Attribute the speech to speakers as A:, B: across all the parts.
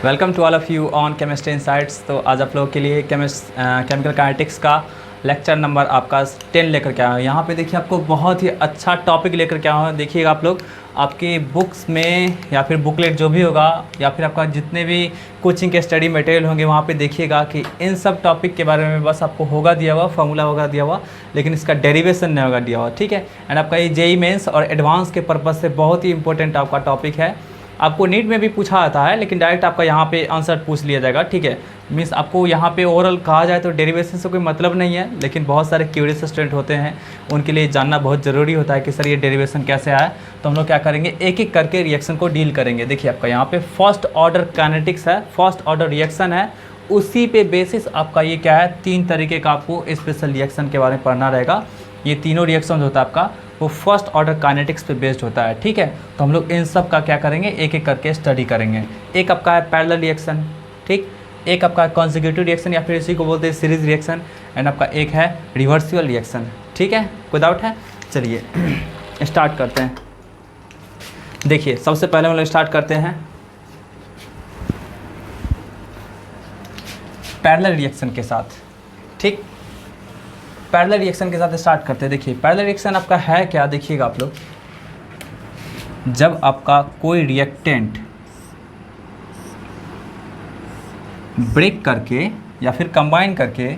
A: Welcome to all of you on chemistry insights. तो आज आप लोगों के लिए केमिकल काइनेटिक्स का लेक्चर नंबर आपका 10 लेकर के आया हूँ। यहाँ पे देखिए आपको बहुत ही अच्छा टॉपिक लेकर के आया हूँ। देखिएगा आप लोग आपके बुक्स में या फिर बुकलेट जो भी होगा या फिर आपका जितने भी कोचिंग के स्टडी मटेरियल होंगे वहाँ पे देखिएगा कि इन सब टॉपिक के बारे में बस आपको होगा दिया हुआ, फार्मूला होगा दिया हुआ, लेकिन इसका डेरिवेशन नहीं होगा दिया हुआ। ठीक है। एंड आपका ये जेईई मेंस और एडवांस के पर्पज़ से बहुत ही इंपॉर्टेंट आपका टॉपिक है। आपको नीट में भी पूछा आता है, लेकिन डायरेक्ट आपका यहाँ पे आंसर पूछ लिया जाएगा। ठीक है। मीन्स आपको यहाँ पे ओवरऑल कहा जाए तो डेरिवेशन से कोई मतलब नहीं है, लेकिन बहुत सारे क्यूरियस स्टूडेंट होते हैं, उनके लिए जानना बहुत ज़रूरी होता है कि सर ये डेरिवेशन कैसे आया। तो हम लोग क्या करेंगे, एक एक करके रिएक्शन को डील करेंगे। देखिए आपका यहाँ पे फर्स्ट ऑर्डर काइनेटिक्स है, फर्स्ट ऑर्डर रिएक्शन है, उसी पे बेसिस आपका ये क्या है, 3 तरीके का आपको स्पेशल रिएक्शन के बारे में पढ़ना रहेगा। ये तीनों रिएक्शन होता है आपका वो फर्स्ट ऑर्डर काइनेटिक्स पे बेस्ड होता है। ठीक है। तो हम लोग इन सब का क्या करेंगे, एक एक करके स्टडी करेंगे। एक आपका है पैरेलल रिएक्शन, ठीक, एक आपका है कॉन्सेक्यूटिव रिएक्शन या फिर इसी को बोलते हैं सीरीज रिएक्शन, एंड आपका एक है रिवर्सिबल रिएक्शन। ठीक है, कोई डाउट है? चलिए स्टार्ट करते हैं। देखिए सबसे पहले हम लोग स्टार्ट करते हैं पैरेलल रिएक्शन के साथ। ठीक, पैरेलल रिएक्शन के साथ स्टार्ट करते हैं। देखिए पैरेलल रिएक्शन आपका है क्या, देखिएगा आप लोग, जब आपका कोई रिएक्टेंट ब्रेक करके या फिर कंबाइन करके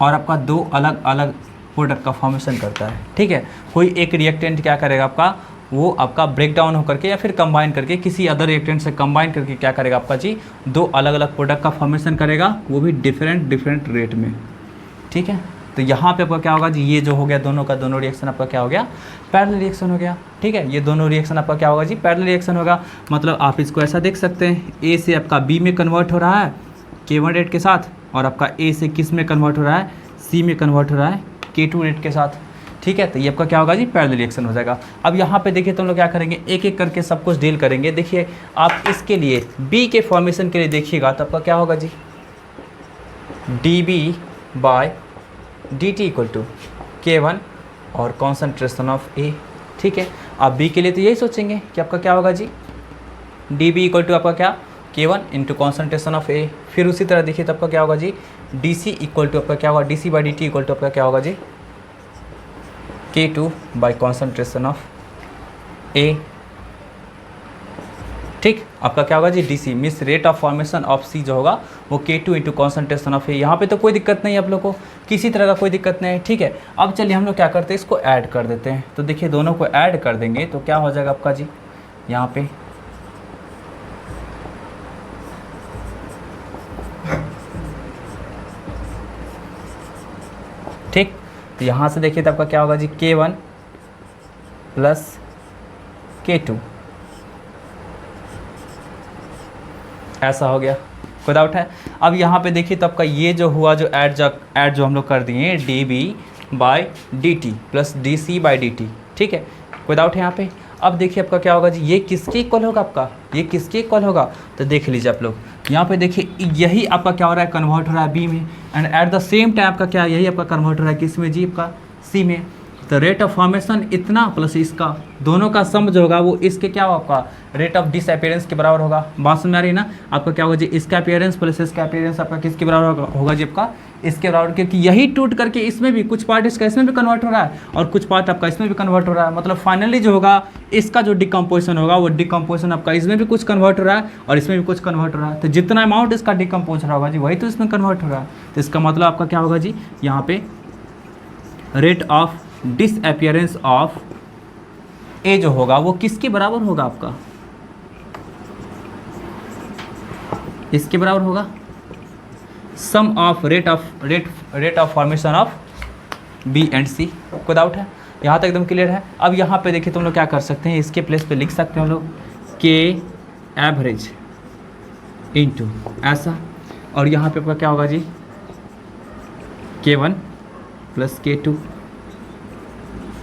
A: और आपका 2 अलग अलग प्रोडक्ट का फॉर्मेशन करता है। ठीक है। कोई एक रिएक्टेंट क्या करेगा आपका, वो आपका ब्रेक डाउन होकर के या फिर कंबाइन करके किसी अदर रिएक्टेंट से कंबाइन करके क्या करेगा आपका जी, 2 अलग अलग प्रोडक्ट का फॉर्मेशन करेगा, वो भी डिफरेंट रेट में। ठीक है। तो यहाँ पे आपका क्या होगा जी, ये जो हो गया दोनों का दोनों रिएक्शन आपका क्या हो गया, पैरेलल रिएक्शन हो गया। ठीक है। ये दोनों रिएक्शन आपका क्या होगा जी, पैरेलल रिएक्शन होगा। मतलब आप इसको ऐसा देख सकते हैं, ए से आपका बी में कन्वर्ट हो रहा है K1 रेट के साथ, और आपका ए से किस में कन्वर्ट हो रहा है, सी में कन्वर्ट हो रहा है K2 रेट के साथ। ठीक है। तो ये आपका क्या होगा जी, पैरेलल रिएक्शन हो जाएगा। अब यहाँ पे देखिए तो हम लोग क्या करेंगे, एक एक करके सब कुछ डील करेंगे। देखिए आप इसके लिए बी के फॉर्मेशन के लिए देखिएगा तो आपका क्या होगा जी, dB/dt इक्वल टू K1 और कॉन्सेंट्रेशन ऑफ A। ठीक है। आप B के लिए तो यही सोचेंगे कि आपका क्या होगा जी, dB इक्वल टू आपका क्या, K1 into concentration of A। फिर उसी तरह देखिए तो आपका क्या होगा जी, DC इक्वल टू आपका क्या होगा, dC/dt इक्वल टू आपका क्या होगा जी, K2 by concentration of A। ठीक, आपका क्या होगा जी, DC means rate of formation of C जो होगा वो K2 into concentration of A। यहाँ पे तो कोई दिक्कत नहीं है आप लोग को, किसी तरह का कोई दिक्कत नहीं है। ठीक है। अब चलिए हम लोग क्या करते हैं, इसको ऐड कर देते हैं। तो देखिए दोनों को ऐड कर देंगे तो क्या हो जाएगा आपका जी, यहाँ पे ठीक। तो यहाँ से देखिए तो आपका क्या होगा जी, K1 प्लस K2 ऐसा हो गया। कोई डाउट है? अब यहाँ पे देखिए तो आपका ये जो हुआ, जो ऐड जो हम लोग कर दिए dB/dt प्लस dC/dt। ठीक है। कोई डाउट है यहाँ पे? अब देखिए आपका क्या होगा जी, ये किसके इक्वल होगा आपका, ये किसके इक्वल होगा, तो देख लीजिए आप लोग यहाँ पे देखिए, यही आपका क्या हो रहा है, कन्वर्ट हो रहा है बी में, and at the same time आपका क्या, यही आपका कन्वर्ट हो रहा है किस में जी, आपका सी में। तो रेट ऑफ फॉर्मेशन इतना प्लस इसका, दोनों का सम जो होगा वो इसके क्या होगा, आपका रेट ऑफ डिसअपीयरेंस के बराबर होगा। बात समझ आ रही है ना? आपका क्या होगा जी, इसका अपीयरेंस प्लस इसका अपीयरेंस आपका किसके बराबर होगा जी, आपका इसके बराबर, क्योंकि यही टूट करके इसमें भी कुछ पार्ट इसका इसमें भी कन्वर्ट हो रहा है और कुछ पार्ट आपका इसमें भी कन्वर्ट हो रहा है। मतलब फाइनली जो होगा इसका जो डिकम्पोजिशन होगा वो डिकम्पोजिशन आपका इसमें भी कुछ कन्वर्ट हो रहा है और इसमें भी कुछ कन्वर्ट हो रहा है। तो जितना अमाउंट इसका डिकम्पोज रहा होगा जी वही तो इसमें कन्वर्ट हो रहा है। तो इसका मतलब आपका क्या होगा जी, यहाँ पे रेट ऑफ डिसअपीयरेंस ऑफ ए जो होगा वो किसके बराबर होगा, आपका इसके बराबर होगा sum of rate of formation of B and C. कोई डाउट है? यहाँ तक एकदम क्लियर है। अब यहाँ पे देखिए तुम लोग क्या कर सकते हैं, इसके प्लेस पे लिख सकते हैं हम लोग के एवरेज इनटू ऐसा, और यहाँ पे आपका क्या होगा जी, K1 प्लस K2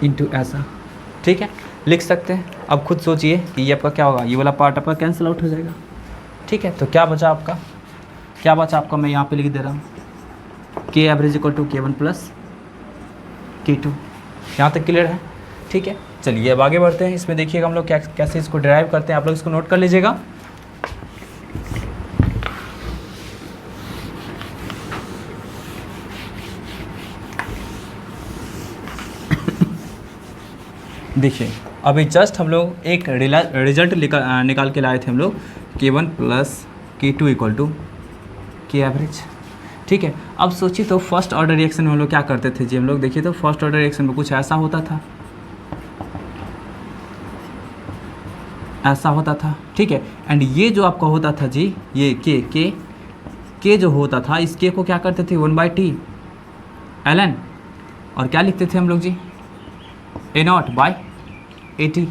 A: इंटू ऐसा। ठीक है, लिख सकते हैं। अब खुद सोचिए कि ये आपका क्या होगा, ये वाला पार्ट आपका कैंसिल आउट हो जाएगा। ठीक है। तो क्या बचा आपका, क्या बचा आपका, मैं यहाँ पे लिख दे रहा हूँ K average equal to K1 plus K2। यहाँ तक क्लियर है? ठीक है। चलिए अब आगे बढ़ते हैं। इसमें देखिएगा हम लोग कैसे इसको डिराइव करते हैं, आप लोग इसको नोट कर लीजिएगा। देखिए अभी जस्ट हम लोग एक रिजल्ट निकाल के लाए थे हम लोग K1 plus K2 equal to K average. ठीक है, अब सोचिए तो फर्स्ट ऑर्डर रिएक्शन में हम लोग क्या करते थे जी, हम लोग देखिए तो फर्स्ट ऑर्डर रिएक्शन में कुछ ऐसा होता था, ऐसा होता था। ठीक है, एंड ये जो आपका होता था जी, ये के जो होता था, इस के को क्या करते थे 1/T ln, और क्या लिखते थे हम लोग जी A0/AT,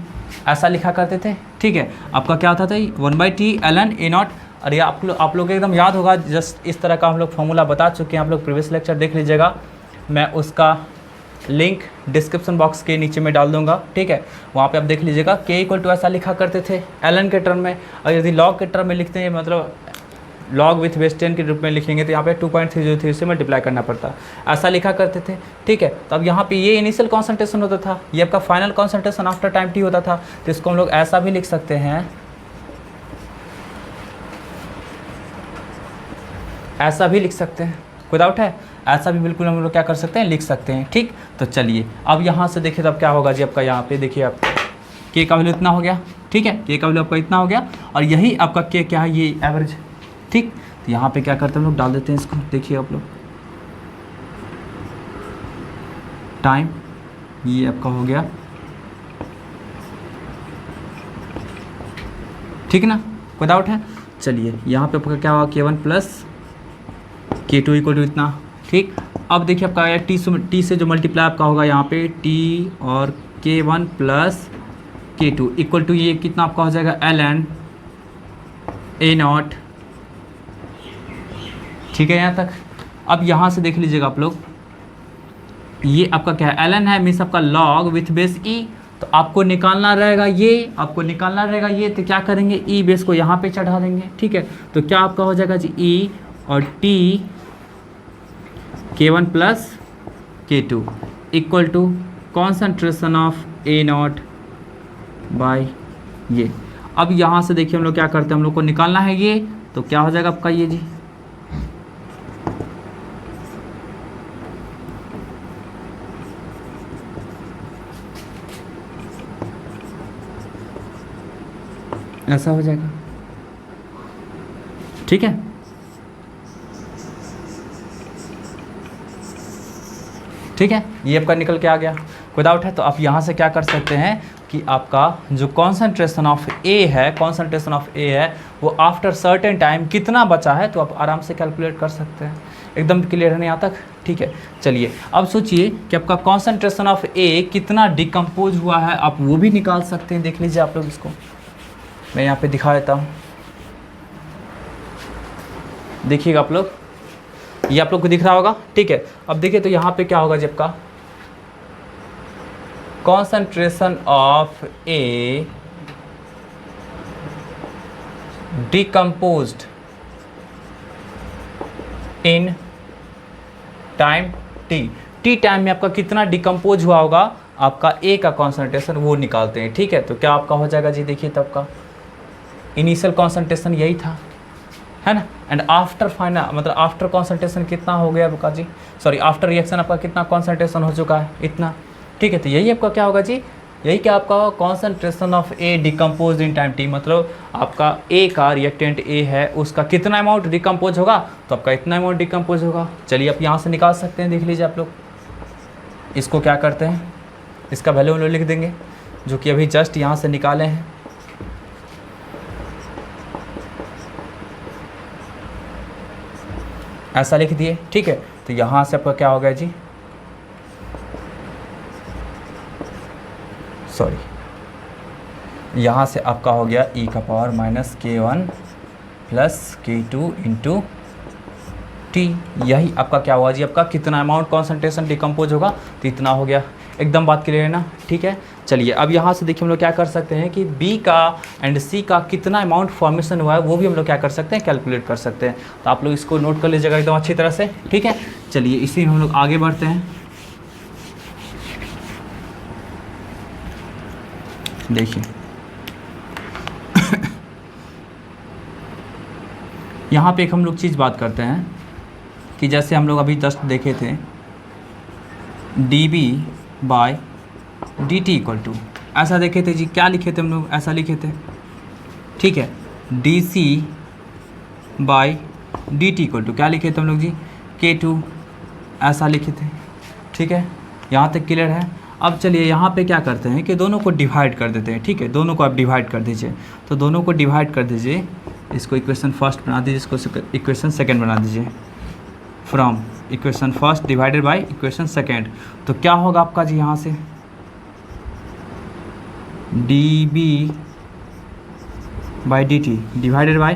A: ऐसा लिखा करते थे। ठीक है, आपका क्या होता था 1/T ln A0। और ये आप लोग एकदम याद होगा, जस्ट इस तरह का हम लोग फॉर्मूला बता चुके हैं, आप लोग प्रीवियस लेक्चर देख लीजिएगा, मैं उसका लिंक डिस्क्रिप्शन बॉक्स के नीचे में डाल दूंगा। ठीक है, वहाँ पे आप देख लीजिएगा। के इक्वल टू ऐसा लिखा करते थे ln के टर्म में, और यदि लॉग के टर्म में लिखते हैं, मतलब लॉग विथ बेस 10 के रूप में लिखेंगे, तो यहाँ पे 2.303 से मल्टीप्लाई करना पड़ता, ऐसा लिखा करते थे। ठीक है, तो अब यहाँ पे ये इनिशियल कॉन्सेंट्रेशन होता था, ये आपका final concentration after time T होता था। तो इसको हम लोग ऐसा भी लिख सकते हैं, ऐसा भी लिख सकते हैं, कोई डाउट है? ऐसा भी बिल्कुल हम लोग क्या कर सकते हैं, लिख सकते हैं। ठीक, तो चलिए अब यहाँ से देखिए तो अब क्या होगा जी, आपका यहाँ पे देखिए आप के का वैल्यू इतना हो गया। ठीक है, के का वैल्यू आपका इतना हो गया, और यही आपका के क्या है, ये एवरेज। ठीक, तो यहाँ पे क्या करते हैं हम लोग, डाल देते हैं इसको, देखिए आप लोग टाइम, ये आपका हो गया। ठीक है ना, कोई डाउट है? चलिए यहाँ पे आपका क्या होगा, K1 plus K2 equal to इतना। ठीक, अब देखिए आपका आया टी से जो मल्टीप्लाई आपका होगा यहाँ पे टी, और K1 plus K2 equal to ये कितना आपका हो जाएगा ln A0। ठीक है यहाँ तक। अब यहाँ से देख लीजिएगा आप लोग, ये आपका क्या है, ln है, मीन्स आपका log विथ बेस e, तो आपको निकालना रहेगा ये, आपको निकालना रहेगा ये, तो क्या करेंगे, e बेस को यहाँ पे चढ़ा देंगे। ठीक है, तो क्या आपका हो जाएगा जी e और t K1 plus K2 equal to concentration of A0 by ये। अब यहाँ से देखिए हम लोग क्या करते हैं, हम लोग को निकालना है ये, तो क्या हो जाएगा आपका ये जी, ऐसा हो जाएगा। ठीक है, ठीक है, ये आपका निकल के आ गया, कोई डाउट है? तो आप यहाँ से क्या कर सकते हैं कि आपका जो कॉन्सेंट्रेशन ऑफ ए है, कॉन्सेंट्रेशन ऑफ ए है, वो आफ्टर सर्टेन टाइम कितना बचा है, तो आप आराम से कैलकुलेट कर सकते हैं। एकदम क्लियर है यहाँ तक? ठीक है, चलिए अब सोचिए कि आपका कॉन्सेंट्रेशन ऑफ ए कितना डिकम्पोज हुआ है, आप वो भी निकाल सकते हैं। देख लीजिए आप लोग, इसको मैं यहाँ पे दिखा देता हूँ, देखिएगा आप लोग, ये आप लोग को दिख रहा होगा। ठीक है, अब देखिए तो यहाँ पे क्या होगा जब का concentration of A decomposed in time T time में आपका कितना डिकम्पोज हुआ होगा, आपका ए का कॉन्सेंट्रेशन वो निकालते हैं। ठीक है, तो क्या आपका हो जाएगा जी, देखिए तब का इनिशियल कॉन्सेंट्रेशन यही था, है ना, एंड आफ्टर फाइनल मतलब आफ्टर कॉन्सेंट्रेशन कितना हो गया आपका जी, सॉरी आफ्टर रिएक्शन आपका कितना कॉन्सेंट्रेशन हो चुका है, इतना। ठीक है, तो यही आपका क्या होगा जी, यही क्या आपका concentration of A decompose in time T, मतलब आपका ए का रिएक्टेंट ए है, उसका कितना अमाउंट डिकम्पोज होगा, तो आपका इतना अमाउंट डिकम्पोज होगा। चलिए आप यहाँ से निकाल सकते हैं, देख लीजिए आप लोग, इसको क्या करते हैं, इसका वैल्यू हम लोग लिख देंगे, जो कि अभी जस्ट यहाँ से निकाले हैं। ऐसा लिख दिए। ठीक है, तो यहाँ से आपका क्या हो गया जी, सॉरी यहाँ से आपका हो गया e का power minus K1 plus K2 into T. यही आपका क्या हुआ जी, आपका कितना अमाउंट कॉन्सेंट्रेशन डिकम्पोज होगा, तो इतना हो गया। एकदम बात क्लियर है ना? ठीक है, चलिए अब यहाँ से देखिए हम लोग क्या कर सकते हैं कि B का एंड C का कितना अमाउंट फॉर्मेशन हुआ है, वो भी हम लोग क्या कर सकते हैं, कैलकुलेट कर सकते हैं। तो आप लोग इसको नोट कर लीजिएगा एकदम अच्छी तरह से। ठीक है, चलिए इसी में हम लोग आगे बढ़ते हैं। देखिए यहाँ पे एक हम लोग चीज़ बात करते हैं कि जैसे हम लोग अभी जस्ट देखे थे dB/dt इक्वल टू ऐसा देखे थे जी, क्या लिखे थे हम लोग, ऐसा लिखे थे, ठीक है, D C by D T equal to क्या लिखे थे हम लोग जी, K2, ऐसा लिखे थे, ठीक है, यहाँ तक क्लियर है। अब चलिए यहाँ पे क्या करते हैं कि दोनों को डिवाइड कर देते हैं, ठीक है, दोनों को आप डिवाइड कर दीजिए, तो दोनों को डिवाइड कर दीजिए, इसको इक्वेशन फर्स्ट बना दीजिए, इसको इक्वेशन सेकेंड बना दीजिए, from equation first divided by equation second, तो क्या होगा आपका जी यहाँ से D B by D T divided by,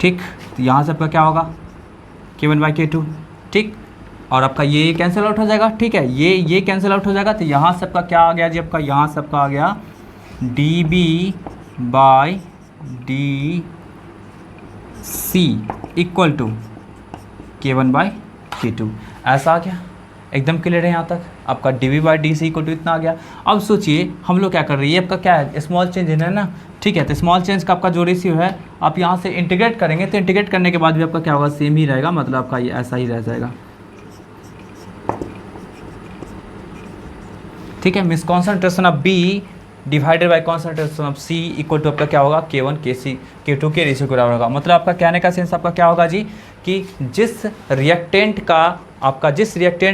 A: ठीक, तो यहाँ से आपका क्या होगा K1 बाई K2, ठीक, और आपका ये कैंसिल आउट हो जाएगा, ठीक है, ये कैंसिल आउट हो जाएगा, तो यहाँ से आपका क्या आ गया जी, आपका यहाँ से आपका आ गया D B by D C equal to K1 by K2, ऐसा आ गया, एकदम क्लियर है यहाँ तक, आपका D B by D C equal to इतना आ गया। अब सोचिए हम लोग क्या कर रहे हैं, ये आपका क्या है, स्मॉल चेंज है ना, ठीक है, तो स्मॉल चेंज का आपका जो रेशियो है आप यहाँ से इंटीग्रेट करेंगे, तो इंटीग्रेट करने के बाद भी आपका क्या होगा, सेम ही रहेगा, मतलब आपका ये ऐसा ही रह जाएगा, ठीक है, miss concentration of B divided by concentration of C equal to आपका क्या होगा K1 Kc K2 के रेशियो के बराबर होगा। मतलब आपका कहने का सेंस आपका क्या होगा जी कि जिस रिएक्टेंट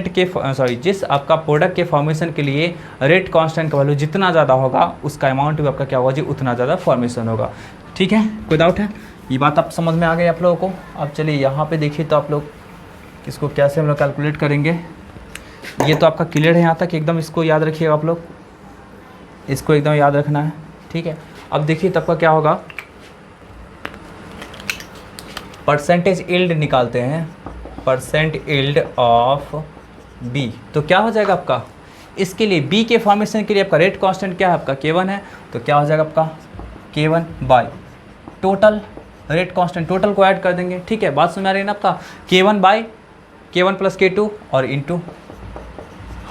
A: के जिस आपका प्रोडक्ट के फॉर्मेशन के लिए रेट कांस्टेंट का वैल्यू जितना ज़्यादा होगा उसका अमाउंट भी आपका क्या होगा जी उतना ज़्यादा फॉर्मेशन होगा, ठीक है, कोई डाउट है, ये बात आप समझ में आ गई आप लोगों को। अब चलिए यहाँ पे देखिए तो आप लोग इसको कैसे हम लोग कैलकुलेट करेंगे, ये तो आपका क्लियर है यहाँ तक, एकदम इसको याद रखिएगा आप लोग, इसको एकदम याद रखना है, ठीक है। अब देखिए तब का क्या होगा, परसेंटेज यील्ड निकालते हैं, परसेंट यील्ड ऑफ बी, तो क्या हो जाएगा आपका, इसके लिए बी के फॉर्मेशन के लिए आपका रेट कांस्टेंट क्या है, आपका K1 है, तो क्या हो जाएगा आपका K1 by total rate constant, total को ऐड कर देंगे, ठीक है, बात समझ आ रही है ना आपका, K1 bye K1 plus K2 और इंटू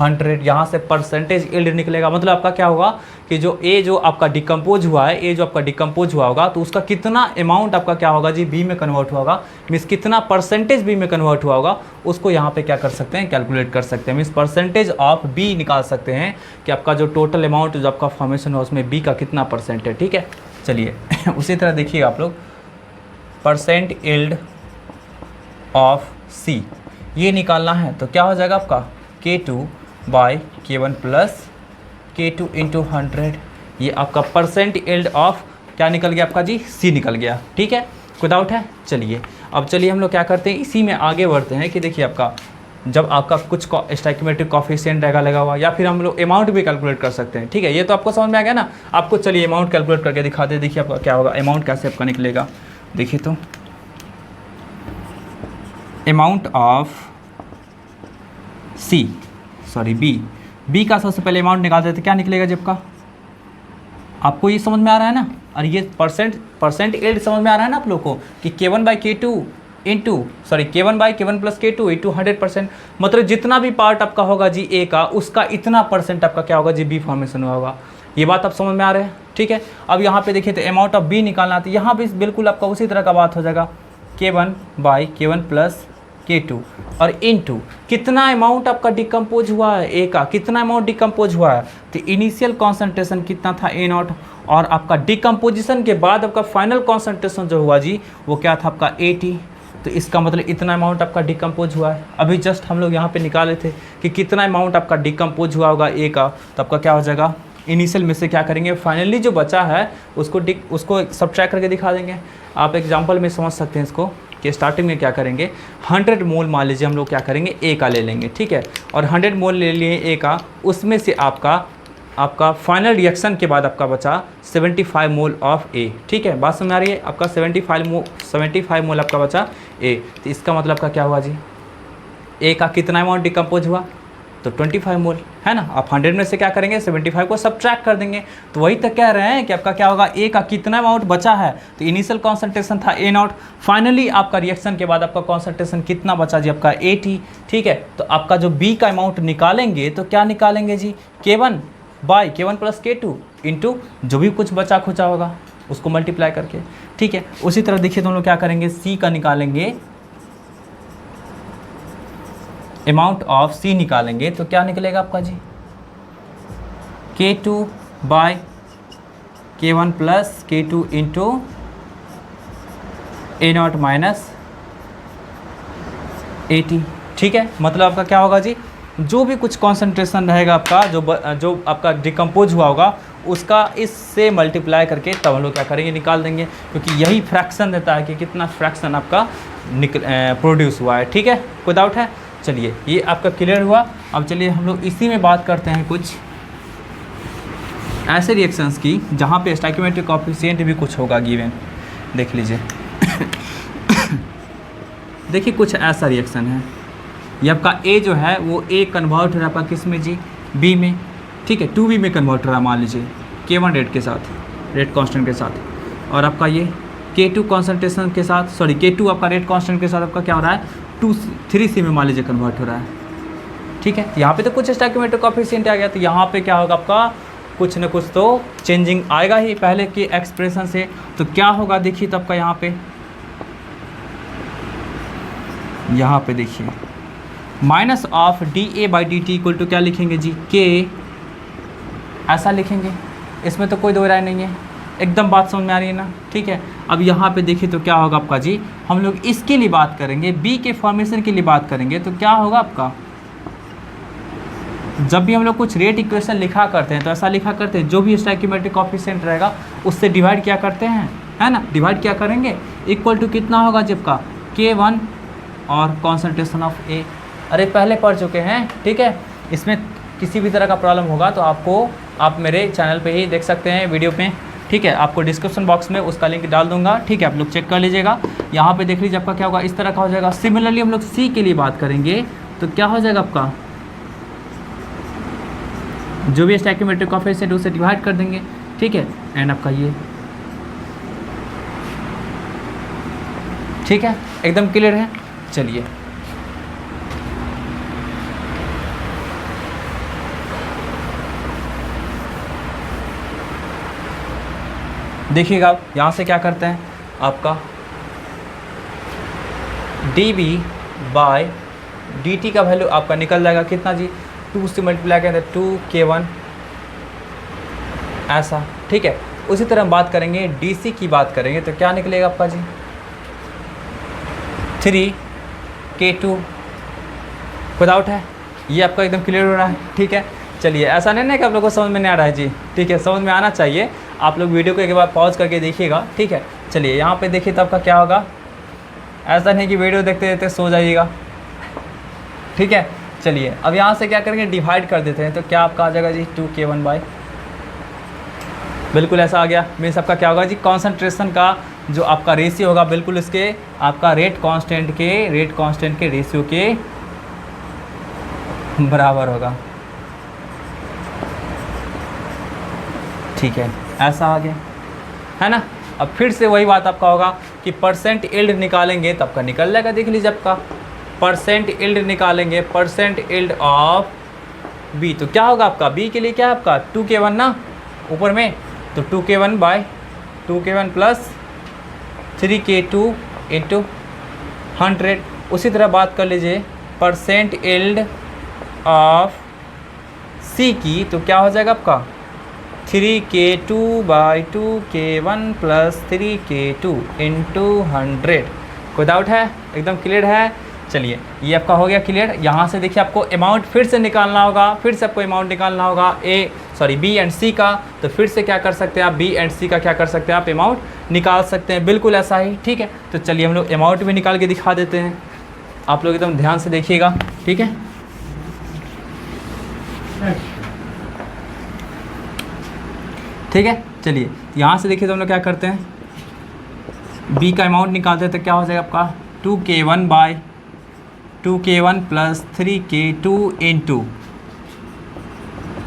A: 100, यहाँ से परसेंटेज यील्ड निकलेगा। मतलब आपका क्या होगा कि जो आपका डिकम्पोज हुआ है, ये जो आपका डिकम्पोज हुआ होगा तो उसका कितना अमाउंट आपका क्या होगा जी बी में कन्वर्ट हुआ होगा, मीन्स कितना परसेंटेज बी में कन्वर्ट हुआ होगा, उसको यहाँ पे क्या कर सकते हैं, कैलकुलेट कर सकते हैं, मीन्स परसेंटेज ऑफ बी निकाल सकते हैं कि आपका जो टोटल अमाउंट जो आपका फॉर्मेशन हुआ उसमें बी का कितना परसेंट है, ठीक है। चलिए उसी तरह देखिए आप लोग, परसेंट यील्ड ऑफ सी ये निकालना है, तो क्या हो जाएगा आपका K2 by K1 plus K2 into 100, ये आपका परसेंट यील्ड ऑफ क्या निकल गया आपका जी, सी निकल गया, ठीक है, कोई डाउट है। चलिए अब चलिए हम लोग क्या करते हैं, इसी में आगे बढ़ते हैं कि देखिए आपका जब आपका कुछ स्टोइकियोमेट्रिक कोएफिशिएंट रहेगा लगा हुआ, या फिर हम लोग अमाउंट भी कैलकुलेट कर सकते हैं, ठीक है, ये तो आपको समझ में आ गया ना। आपको चलिए अमाउंट कैलकुलेट करके दिखाते हैं, देखिए आपका क्या होगा, अमाउंट कैसे आपका निकलेगा, देखिए तो अमाउंट ऑफ बी का सबसे पहले अमाउंट निकाल देते, क्या निकलेगा जब का, आपको ये समझ में आ रहा है ना, और ये परसेंट यील्ड समझ में आ रहा है ना आप लोग को कि K1 by K1 plus K2 into 100%, मतलब जितना भी पार्ट आपका होगा जी ए का उसका इतना परसेंट आपका क्या होगा जी बी फॉर्मेशन हुआ होगा, ये बात आप समझ में आ रहे हैं, ठीक है। अब यहाँ पे देखिए तो अमाउंट ऑफ बी निकालना, तो यहाँ भी बिल्कुल आपका उसी तरह का बात हो जाएगा, K1 by K1 plus K2 और इनटू कितना अमाउंट आपका डिकम्पोज हुआ है ए का, कितना अमाउंट डिकम्पोज हुआ है, तो इनिशियल कॉन्सेंट्रेशन कितना था A0, और आपका डिकम्पोजिशन के बाद आपका फाइनल कॉन्सेंट्रेशन जो हुआ जी वो क्या था आपका 80, तो इसका मतलब इतना अमाउंट आपका डिकम्पोज हुआ है। अभी जस्ट हम लोग यहाँ पे निकाले थे कि कितना अमाउंट आपका डिकम्पोज हुआ होगा ए का, तो आपका क्या हो जाएगा, इनिशियल में से क्या करेंगे, फाइनली जो बचा है उसको सब्ट्रैक्ट करके दिखा देंगे। आप एग्जांपल में समझ सकते हैं इसको कि स्टार्टिंग में क्या करेंगे, 100 मोल मान लीजिए हम लोग क्या करेंगे ए का ले लेंगे, ठीक है, और 100 मोल ले लिए ए का, उसमें से आपका फाइनल रिएक्शन के बाद आपका बचा 75 मोल ऑफ ए, ठीक है, बात समझ आ रही है, आपका 75 मोल आपका बचा ए, तो इसका मतलब का क्या हुआ जी, ए का कितना अमाउंट डिकम्पोज हुआ, तो 25 मोल है ना। आप 100 में से क्या करेंगे, 75 को सब्ट्रैक्ट कर देंगे, तो वही तक कह रहे हैं कि आपका क्या होगा, ए का कितना अमाउंट बचा है, तो इनिशियल कॉन्सेंट्रेशन था A0, फाइनली आपका रिएक्शन के बाद आपका कॉन्सेंट्रेशन कितना बचा जी आपका 80, ठीक है। तो आपका जो बी का अमाउंट निकालेंगे तो क्या निकालेंगे जी, K1 by K1 plus K2 into जो भी कुछ बचा खुचा होगा उसको मल्टीप्लाई करके, ठीक है। उसी तरह देखिए तो हम लोग क्या करेंगे, सी का निकालेंगे, अमाउंट ऑफ सी निकालेंगे तो क्या निकलेगा आपका जी, K2 by K1 plus K2 into A0 minus AT। ठीक है, मतलब आपका क्या होगा जी, जो भी कुछ कॉन्सेंट्रेशन रहेगा आपका, जो आपका डिकम्पोज हुआ होगा उसका इससे मल्टीप्लाई करके तब हम लोग क्या करेंगे, निकाल देंगे, क्योंकि यही फ्रैक्शन देता है कि कितना फ्रैक्शन आपका प्रोड्यूस हुआ है। ठीक है, कोई डाउट है? चलिए ये आपका क्लियर हुआ। अब चलिए हम लोग इसी में बात करते हैं कुछ ऐसे रिएक्शंस की जहाँ पे स्टोइकियोमेट्रिक कोएफिशिएंट भी कुछ होगा गिवन। देख लीजिए देखिए कुछ ऐसा रिएक्शन है, ये आपका ए जो है वो ए कन्वर्ट हो रहा है आपका किस में जी, बी में। ठीक है, 2b में कन्वर्ट हो रहा है मान लीजिए K1 रेट के साथ, रेट कांस्टेंट के साथ, और आपका ये K2 कॉन्सेंट्रेशन के साथ, सॉरी K2 आपका रेट कांस्टेंट के साथ आपका क्या हो रहा है, 3c में मान लीजिए कन्वर्ट हो रहा है। ठीक है, यहाँ पे तो कुछ स्टोइकियोमेट्रिक कोएफिशिएंट आ गया, तो यहाँ पे क्या होगा आपका, कुछ न कुछ तो चेंजिंग आएगा ही पहले के एक्सप्रेशन से। तो क्या होगा देखिए, तो आपका यहाँ पे देखिए minus of dA/dt equal to क्या लिखेंगे जी, K, ऐसा लिखेंगे। इसमें तो कोई दो राय नहीं है, एकदम बात समझ में आ रही है ना। ठीक है, अब यहाँ पे देखिए तो क्या होगा आपका जी, हम लोग इसके लिए बात करेंगे, बी के फॉर्मेशन के लिए बात करेंगे, तो क्या होगा आपका, जब भी हम लोग कुछ रेट इक्वेशन लिखा करते हैं तो ऐसा लिखा करते हैं, जो भी स्टोइकियोमेट्रिक कोएफिशिएंट रहेगा उससे डिवाइड क्या करते हैं, है ना, डिवाइड क्या करेंगे, इक्वल टू कितना होगा जब का K1 और कॉन्सेंट्रेशन ऑफ ए। अरे पहले पढ़ चुके हैं। ठीक है, इसमें किसी भी तरह का प्रॉब्लम होगा तो आप मेरे चैनल पे ही देख सकते हैं वीडियो पे। ठीक है, आपको डिस्क्रिप्शन बॉक्स में उसका लिंक डाल दूंगा। ठीक है, आप लोग चेक कर लीजिएगा। यहाँ पे देख लीजिए आपका क्या होगा, इस तरह का हो जाएगा। सिमिलरली हम लोग सी के लिए बात करेंगे तो क्या हो जाएगा आपका, जो भी स्टोइकियोमेट्रिक कोएफिशिएंट उसे डिवाइड कर देंगे। ठीक है, एंड आपका ये, ठीक है, एकदम क्लियर है। चलिए देखिएगा, आप यहाँ से क्या करते हैं, आपका dB/dt का वैल्यू आपका निकल जाएगा कितना जी, 2 से मल्टीप्लाई करें तो 2K1 ऐसा। ठीक है, उसी तरह हम बात करेंगे DC की बात करेंगे तो क्या निकलेगा आपका जी, 3K2। कोई डाउट है? ये आपका एकदम क्लियर हो रहा है। ठीक है, चलिए ऐसा नहीं ना कि आप लोगों को समझ में नहीं आ रहा है जी। ठीक है, समझ में आना चाहिए। आप लोग वीडियो को एक बार पॉज करके देखिएगा। ठीक है, चलिए यहाँ पे देखिए तो आपका क्या होगा, ऐसा नहीं कि वीडियो देखते देखते सो जाइएगा। ठीक है, चलिए अब यहाँ से क्या करेंगे, डिवाइड कर देते हैं तो क्या आपका आ जाएगा जी 2K1 बाय, बिल्कुल ऐसा आ गया। मीन्स आपका क्या होगा जी, कॉन्सेंट्रेशन का जो आपका रेशियो होगा बिल्कुल इसके आपका रेट कांस्टेंट के रेशियो के बराबर होगा। ठीक है, ऐसा आ गया, है ना। अब फिर से वही बात आपका होगा कि परसेंट यील्ड निकालेंगे तब का निकल जाएगा। देख लीजिए आपका परसेंट यील्ड निकालेंगे, परसेंट यील्ड ऑफ बी, तो क्या होगा आपका, बी के लिए क्या है आपका 2K1 ना ऊपर में, तो 2K1 bye 2K1 plus 3K2 into 100। उसी तरह बात कर लीजिए परसेंट यील्ड ऑफ सी की, तो क्या हो जाएगा आपका 3K2 by 2K1 plus 3K2 into 100। कोई डाउट है? एकदम क्लियर है। चलिए ये आपका हो गया क्लियर। यहाँ से देखिए आपको अमाउंट फिर से निकालना होगा, फिर से आपको अमाउंट निकालना होगा बी एंड सी का। तो फिर से क्या कर सकते हैं आप, बी एंड सी का क्या कर सकते हैं आप, अमाउंट निकाल सकते हैं, बिल्कुल ऐसा ही। ठीक है, तो चलिए हम लोग अमाउंट भी निकाल के दिखा देते हैं। आप लोग एकदम ध्यान से देखिएगा। ठीक है, ठीक है, चलिए यहाँ से देखिए तो हम लोग क्या करते हैं, बी का अमाउंट निकालते हैं तो क्या हो जाएगा आपका 2K1 by 2K1 plus 3K2 into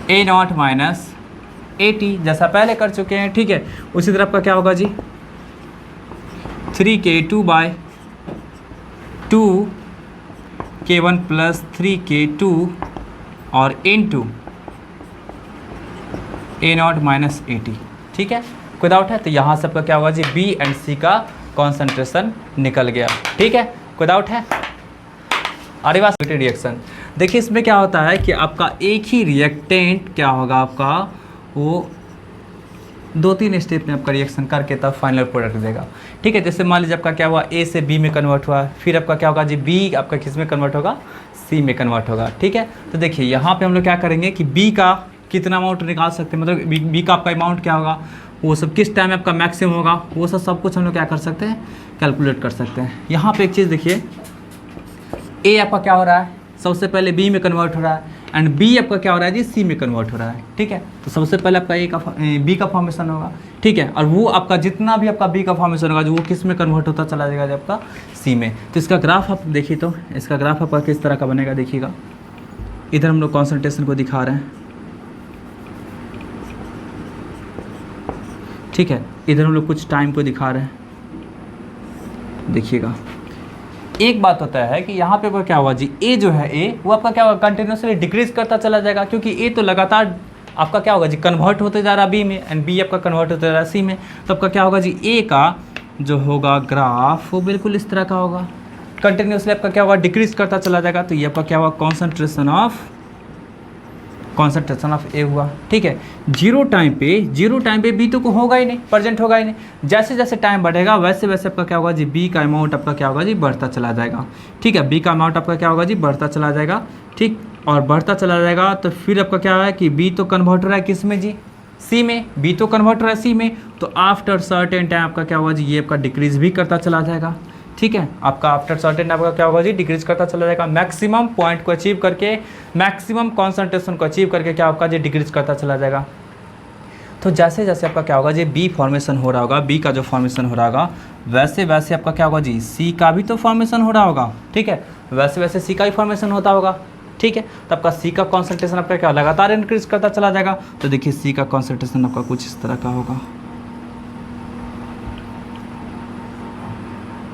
A: A0 minus AT, जैसा पहले कर चुके हैं। ठीक है, उसी तरह आपका क्या होगा जी 3K2 by 2K1 plus 3K2 और इंटू A0 माइनस AT। ठीक है, कोई डाउट है? तो यहाँ से आपका क्या होगा जी, बी एंड सी का कॉन्सेंट्रेशन निकल गया। ठीक है, कोई डाउट है? अरे वाह रिएक्शन। देखिए इसमें क्या होता है कि आपका एक ही रिएक्टेंट क्या होगा आपका, वो 2-3 स्टेप में आपका रिएक्शन करके तब फाइनल प्रोडक्ट देगा। ठीक है, जैसे मान लीजिए आपका क्या हुआ, ए से बी में कन्वर्ट हुआ, फिर आपका क्या होगा जी, बी आपका किस में कन्वर्ट होगा, सी में कन्वर्ट होगा। ठीक है, तो देखिए यहाँ पे हम लोग क्या करेंगे कि बी का कितना अमाउंट निकाल सकते हैं, मतलब बी का आपका अमाउंट क्या होगा, वो सब किस टाइम में आपका मैक्सिमम होगा, वो सब कुछ हम लोग क्या कर सकते हैं, कैलकुलेट कर सकते हैं। यहाँ पे एक चीज़ देखिए, ए आपका क्या हो रहा है, सबसे पहले बी में कन्वर्ट हो रहा है, एंड बी आपका क्या हो रहा है जी, सी में कन्वर्ट हो रहा है। ठीक है, तो सबसे पहले आपका ए का बी का फॉर्मेशन होगा। ठीक है, और वो आपका जितना भी आपका बी का फॉर्मेशन होगा, जो वो किस में कन्वर्ट होता चला जाएगा जब आपका सी में। तो इसका ग्राफ आप देखिए, तो इसका ग्राफ आपका किस तरह का बनेगा देखिएगा। इधर हम लोग कॉन्सेंट्रेशन को दिखा रहे हैं, ठीक है, इधर हम लोग कुछ टाइम को दिखा रहे हैं, देखिएगा। एक बात होता है कि यहाँ पे क्या हुआ जी, ए जो है, ए वो आपका क्या होगा, कंटिन्यूसली डिक्रीज करता चला जाएगा, क्योंकि ए तो लगातार आपका क्या होगा जी, कन्वर्ट होते जा रहा है बी में, एंड बी आपका कन्वर्ट होते जा रहा है सी में। तो आपका क्या होगा जी, ए का जो होगा ग्राफ वो बिल्कुल इस तरह का होगा, कंटिन्यूसली आपका क्या होगा, डिक्रीज करता चला जाएगा। तो ये आपका क्या हुआ, कॉन्सेंट्रेशन ऑफ ए हुआ। ठीक है, जीरो टाइम पे बी तो को होगा ही नहीं, प्रेजेंट होगा ही नहीं। जैसे जैसे टाइम बढ़ेगा वैसे वैसे आपका क्या होगा जी, बी का अमाउंट आपका क्या होगा जी, बढ़ता चला जाएगा। ठीक है, बी का अमाउंट आपका क्या होगा जी, बढ़ता चला जाएगा। ठीक, और बढ़ता चला जाएगा तो फिर आपका क्या है कि बी तो कन्वर्ट हो रहा है किस में जी, सी में, बी तो कन्वर्ट हो रहा है सी में, तो आफ्टर सर्टेन टाइम आपका क्या होगा जी, ये आपका डिक्रीज भी करता चला जाएगा। ठीक है, आपका आफ्टर सर्टेन आपका क्या होगा जी, डिक्रीज करता चला जाएगा, मैक्सिमम पॉइंट को अचीव करके, मैक्सिमम कॉन्सेंट्रेशन को अचीव करके क्या आपका जी, डिक्रीज करता चला जाएगा। तो जैसे जैसे आपका क्या होगा जी, बी फॉर्मेशन हो रहा होगा, बी का जो फॉर्मेशन हो रहा होगा, वैसे वैसे आपका क्या होगा जी, सी का भी तो फॉर्मेशन हो रहा होगा। ठीक है, वैसे वैसे सी का भी फॉर्मेशन होता होगा। ठीक है, तो आपका सी का कॉन्सेंट्रेशन आपका क्या लगातार इंक्रीज करता चला जाएगा। तो देखिए सी का कॉन्सेंट्रेशन आपका कुछ इस तरह का होगा।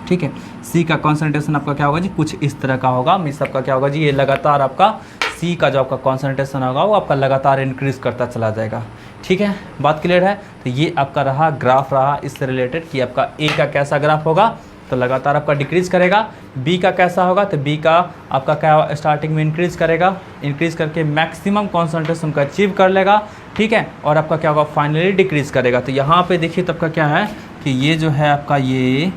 A: ठीक है, सी का कॉन्सेंट्रेशन आपका क्या होगा जी, कुछ इस तरह का होगा। मीन्स आपका क्या होगा जी, ये लगातार आपका सी का जो आपका कॉन्सेंट्रेशन होगा वो आपका लगातार इंक्रीज करता चला जाएगा। ठीक है, बात क्लियर है। तो ये आपका रहा ग्राफ रहा इससे रिलेटेड कि आपका ए का कैसा ग्राफ होगा, तो लगातार आपका डिक्रीज करेगा। बी का कैसा होगा, तो बी का आपका क्या स्टार्टिंग में इंक्रीज करेगा, इंक्रीज करके मैक्सिमम कॉन्सेंट्रेशन को अचीव कर लेगा। ठीक है, और आपका क्या होगा, फाइनली डिक्रीज करेगा। तो यहाँ पे देखिए तो आपका क्या है कि ये जो है आपका ये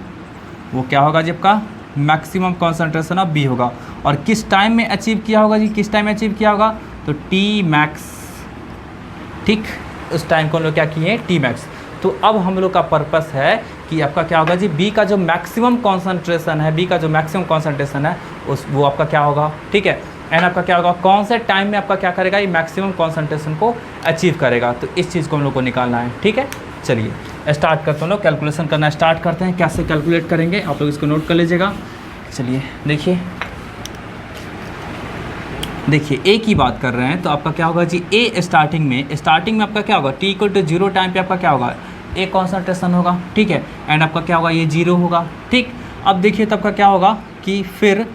A: वो क्या होगा जी, आपका मैक्सिमम कॉन्सेंट्रेशन ऑफ बी होगा। और किस टाइम में अचीव किया होगा जी, किस टाइम में अचीव किया होगा, तो टी मैक्स। ठीक, उस टाइम को हम लोग क्या किए, टी मैक्स। तो अब हम लोग का पर्पस है कि आपका क्या होगा जी, बी का जो मैक्सिमम कॉन्सेंट्रेशन है, बी का जो मैक्सिमम कॉन्सेंट्रेशन है उस वो आपका क्या होगा। ठीक है, एंड आपका क्या होगा, कौन से टाइम में आपका क्या करेगा, ये मैक्सिमम कॉन्सेंट्रेशन को अचीव करेगा। तो इस चीज़ को हम लोग को निकालना है। ठीक है, चलिए स्टार्ट करते हैं, लोग कैलकुलेशन करना स्टार्ट करते हैं। कैसे कैलकुलेट करेंगे आप लोग इसको नोट कर लीजिएगा। चलिए देखिए ए की बात कर रहे हैं, तो आपका क्या होगा जी, ए स्टार्टिंग में आपका क्या होगा, टी इक्वल टू 0 टाइम पे आपका क्या होगा, ए कॉन्सेंट्रेशन होगा। ठीक है, एंड आपका क्या होगा, ये 0 होगा। ठीक, अब देखिए तब का क्या होगा कि फिर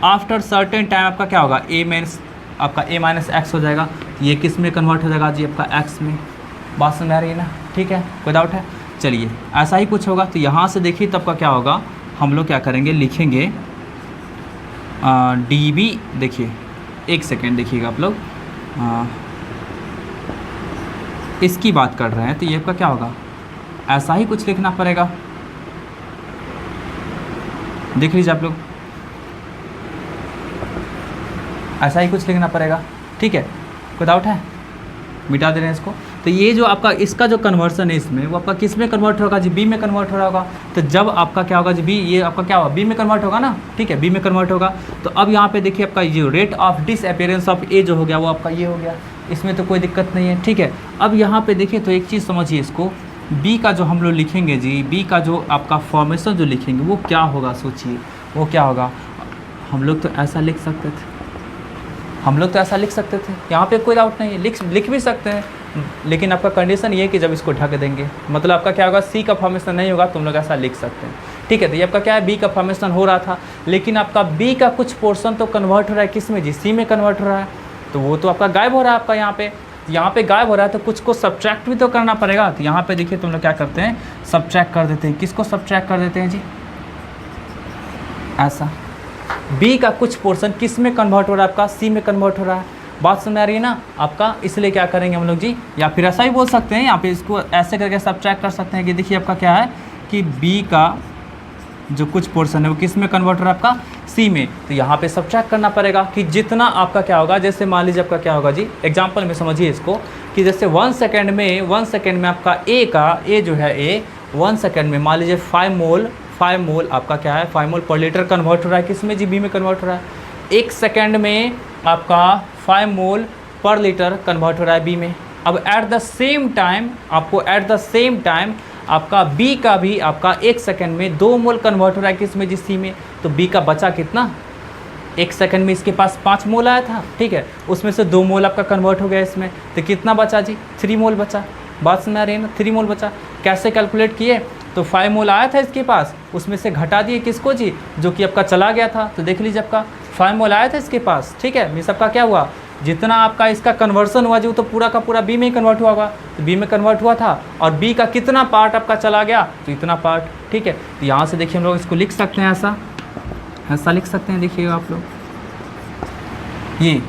A: आफ्टर सर्टेन टाइम आपका क्या होगा, ए माइनस एक्स हो जाएगा। ये किस में कन्वर्ट हो जाएगा जी, आपका एक्स में। बात समझ आ रही है ना। ठीक है, कोई डाउट है। चलिए ऐसा ही कुछ होगा। तो यहाँ से देखिए तब का क्या होगा, हम लोग क्या करेंगे, लिखेंगे डी बी। देखिए एक सेकेंड देखिएगा आप लोग, इसकी बात कर रहे हैं तो ये आपका क्या होगा, ऐसा ही कुछ लिखना पड़ेगा। देख लीजिए आप लोग, ऐसा ही कुछ लिखना पड़ेगा। ठीक है, कोई डाउट है, मिटा दे रहे हैं इसको। तो ये जो आपका इसका जो कन्वर्सन है इसमें, वो आपका किस में कन्वर्ट होगा जी, बी में कन्वर्ट हो रहा होगा। तो जब आपका क्या होगा जी, बी, ये आपका क्या होगा, बी में कन्वर्ट होगा ना। ठीक है, बी में कन्वर्ट होगा। तो अब यहाँ पे देखिए आपका जो रेट ऑफ डिसअपीयरेंस ऑफ ए जो हो गया वो आपका ये हो गया, इसमें तो कोई दिक्कत नहीं है। ठीक है, अब यहाँ पे देखिए तो एक चीज़ समझिए इसको, बी का जो हम लोग लिखेंगे जी, बी का जो आपका फॉर्मेशन जो लिखेंगे वो क्या होगा, सोचिए वो क्या होगा। हम लोग तो ऐसा लिख सकते थे, यहाँ पे कोई डाउट नहीं है, लिख भी सकते हैं, लेकिन आपका कंडीशन ये है कि जब इसको ढक देंगे, मतलब आपका क्या होगा, सी का फॉर्मेशन नहीं होगा, तुम लोग ऐसा लिख सकते हैं। ठीक है, तो ये आपका क्या है, बी का फॉर्मेशन हो रहा था, लेकिन आपका बी का कुछ पोर्शन तो कन्वर्ट हो रहा है किस में जी, सी में कन्वर्ट हो रहा है। तो वो तो आपका गायब हो रहा है आपका यहाँ पे गायब हो रहा है, तो कुछ को सब्ट्रैक्ट भी तो करना पड़ेगा। तो यहाँ पे देखिए तुम लोग क्या करते हैं, सब्ट्रैक्ट कर देते हैं। किसको सब्ट्रैक्ट कर देते हैं जी, ऐसा। बी का कुछ पोर्शन किस में कन्वर्ट हो रहा है आपका, सी में कन्वर्ट हो रहा है। बात समझ आ रही है ना आपका, इसलिए क्या करेंगे हम लोग जी, या फिर ऐसा ही बोल सकते हैं, यहाँ पे इसको ऐसे करके सब्ट्रैक्ट कर सकते हैं कि देखिए आपका क्या है कि बी का जो कुछ पोर्शन है वो किस में कन्वर्ट हो रहा है आपका, सी में। तो यहाँ पे सब्ट्रैक्ट करना पड़ेगा कि जितना आपका क्या होगा, जैसे मान लीजिए आपका क्या होगा जी, एग्जांपल में समझिए इसको कि जैसे 1 सेकेंड में आपका ए का, ए जो है ए 1 सेकेंड में मान लीजिए 5 मोल आपका क्या है, 5 मोल पर लीटर कन्वर्ट हो रहा है, किस में जी, बी में कन्वर्ट हो रहा है। 1 सेकेंड में आपका 5 मोल पर लीटर कन्वर्ट हो रहा है बी में। अब एट द सेम टाइम आपका बी का भी आपका 1 सेकेंड में 2 मोल कन्वर्ट हो रहा है, किस में जी, सी में। तो बी का बचा कितना, 1 सेकेंड में इसके पास 5 मोल आया था, ठीक है, उसमें से 2 मोल आपका कन्वर्ट हो गया इसमें, तो कितना बचा जी, 3 मोल बचा। बात समझ आ रही है ना, 3 मोल बचा। कैसे कैलकुलेट किए, तो 5 मोल आया था इसके पास, उसमें से घटा दिए किसको जी, जो कि आपका चला गया था। तो देख लीजिए आपका 5 मोल आया था इसके पास, ठीक है, मीन्स आपका क्या हुआ, जितना आपका इसका कन्वर्सन हुआ जी वो तो पूरा का पूरा बी में ही कन्वर्ट हुआ होगा, तो बी में कन्वर्ट हुआ था, और बी का कितना पार्ट आपका चला गया, तो इतना पार्ट, ठीक है। तो यहाँ से देखिए हम लोग इसको लिख सकते हैं, ऐसा लिख सकते हैं, देखिएगा आप लोग ये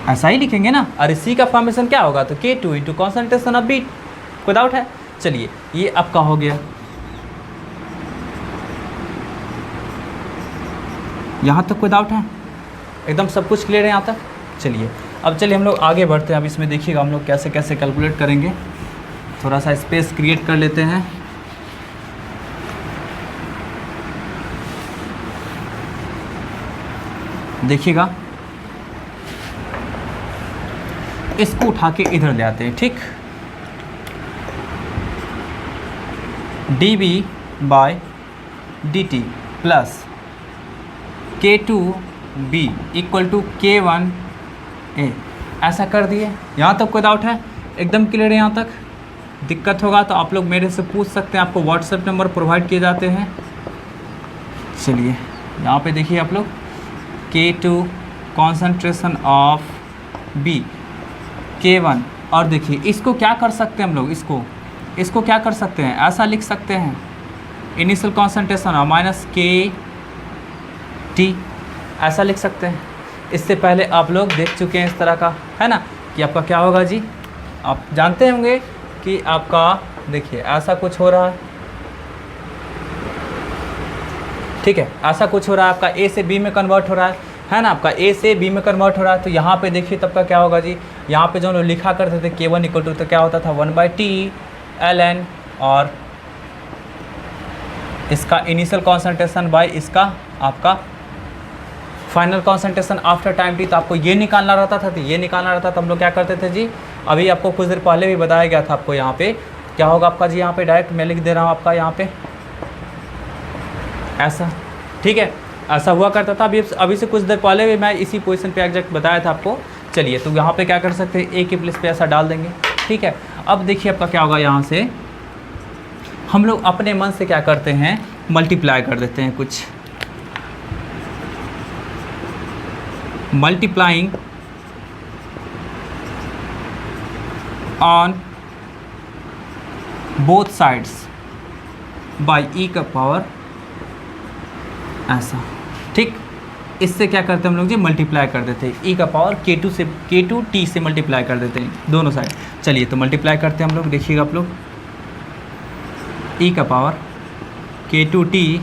A: ऐसा ही लिखेंगे ना। और इसी का फॉर्मेशन क्या होगा, तो K2 into concentration of B, कोई डाउट है। चलिए ये आपका हो गया, यहाँ तक कोई डाउट है, एकदम सब कुछ क्लियर है यहाँ तक। चलिए अब चलिए हम लोग आगे बढ़ते हैं। अब इसमें देखिएगा हम लोग कैसे कैसे कैलकुलेट करेंगे, थोड़ा सा स्पेस क्रिएट कर लेते हैं। देखिएगा इसको उठा के इधर ले आते हैं, ठीक। dB/dt plus K2B equal to K1A, ऐसा कर दिए। यहाँ तक कोई डाउट है, एकदम क्लियर है। यहाँ तक दिक्कत होगा तो आप लोग मेरे से पूछ सकते हैं, आपको व्हाट्सएप नंबर प्रोवाइड किए जाते हैं। चलिए यहाँ पे देखिए आप लोग, K2 concentration of B, K1, और देखिए इसको क्या कर सकते हैं हम लोग, इसको क्या कर सकते हैं, ऐसा लिख सकते हैं, इनिशियल कॉन्सेंट्रेशन और माइनस KT, ऐसा लिख सकते हैं। इससे पहले आप लोग देख चुके हैं इस तरह का, है ना, कि आपका क्या होगा जी, आप जानते होंगे कि आपका देखिए ऐसा कुछ हो रहा है, ठीक है, ऐसा कुछ हो रहा है, आपका ए से बी में कन्वर्ट हो रहा है ना, आपका ए से बी में कन्वर्ट हो रहा है। तो यहाँ पे देखिए तब का क्या होगा जी, यहाँ पे जो लोग लिखा करते थे K1 इक्वल टू, तो क्या होता था 1/T ln, और इसका इनिशियल कॉन्सेंट्रेशन बाय इसका आपका final concentration after time T. तो आपको ये निकालना रहता था, तो ये निकालना रहता था, हम लोग क्या करते थे जी, अभी आपको कुछ देर पहले भी बताया गया था आपको। यहाँ पे क्या होगा आपका जी, यहाँ पे डायरेक्ट मैं लिख दे रहा हूँ आपका यहाँ पे ऐसा, ठीक है, ऐसा हुआ करता था। अभी से कुछ देर पहले भी मैं इसी पोजीशन पे एग्जैक्ट बताया था आपको। चलिए तो यहाँ पे क्या कर सकते हैं, ए की प्लेस पे ऐसा डाल देंगे, ठीक है। अब देखिए आपका क्या होगा, यहाँ से हम लोग अपने मन से क्या करते हैं, मल्टीप्लाई कर देते हैं, कुछ multiplying on both sides by e का पावर, ऐसा, ठीक। इससे क्या करते हैं हम लोग जी, मल्टीप्लाई कर देते हैं, ई का पावर K2 से मल्टीप्लाई कर देते हैं दोनों साइड। चलिए तो मल्टीप्लाई करते हैं हम लोग, देखिएगा आप लोग, ई का power K2T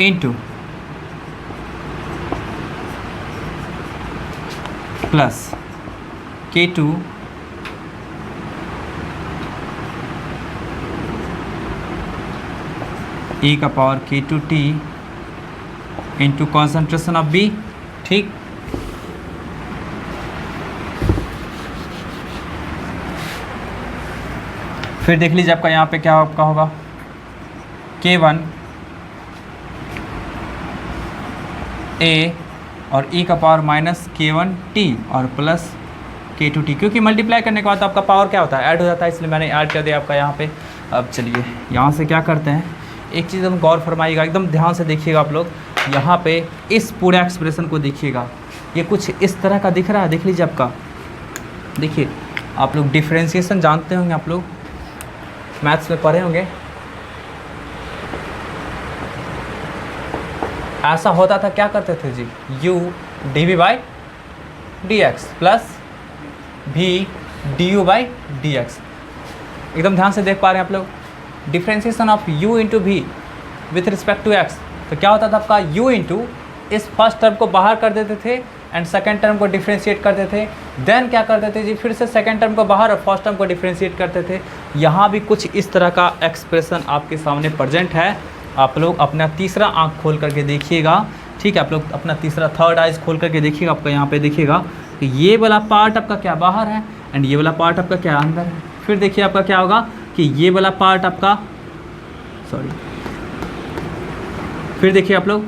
A: into plus K2 E का power K2T into concentration of B, ठीक। फिर देख लीजिए आपका यहाँ पे क्या आपका होगा, K1 A और ई का पावर माइनस K1T और प्लस K2T, क्योंकि मल्टीप्लाई करने के बाद आपका पावर क्या होता है, ऐड हो जाता है, इसलिए मैंने ऐड कर दिया आपका यहाँ पे। अब चलिए यहाँ से क्या करते हैं, एक चीज़ हम गौर फरमाइएगा, एकदम ध्यान से देखिएगा आप लोग, यहाँ पे इस पूरे एक्सप्रेशन को देखिएगा, ये कुछ इस तरह का दिख रहा है, देख लीजिए आपका, देखिए आप लोग डिफ्रेंशिएशन जानते होंगे, आप लोग मैथ्स में पढ़े होंगे, ऐसा होता था, क्या करते थे जी, u dv by D X plus v du by D X. एकदम ध्यान से देख पा रहे हैं आप लोग, differentiation of u into V with respect to x। तो क्या होता था आपका, u इंटू इस फर्स्ट टर्म को बाहर कर देते थे एंड सेकेंड टर्म को डिफ्रेंशिएट करते थे, देन क्या करते थे जी, फिर से सेकेंड टर्म को बाहर और फर्स्ट टर्म को डिफ्रेंशिएट करते थे। यहाँ भी कुछ इस तरह का एक्सप्रेशन आपके सामने प्रेजेंट है। आप लोग अपना तीसरा आँख खोल करके देखिएगा, ठीक है, आप लोग अपना तीसरा थर्ड आइज खोल करके देखिएगा। आपका यहाँ पे देखिएगा कि ये वाला पार्ट आपका क्या बाहर है एंड ये वाला पार्ट आपका क्या अंदर है। फिर देखिए आपका क्या होगा कि ये वाला पार्ट आपका, सॉरी, फिर देखिए आप लोग,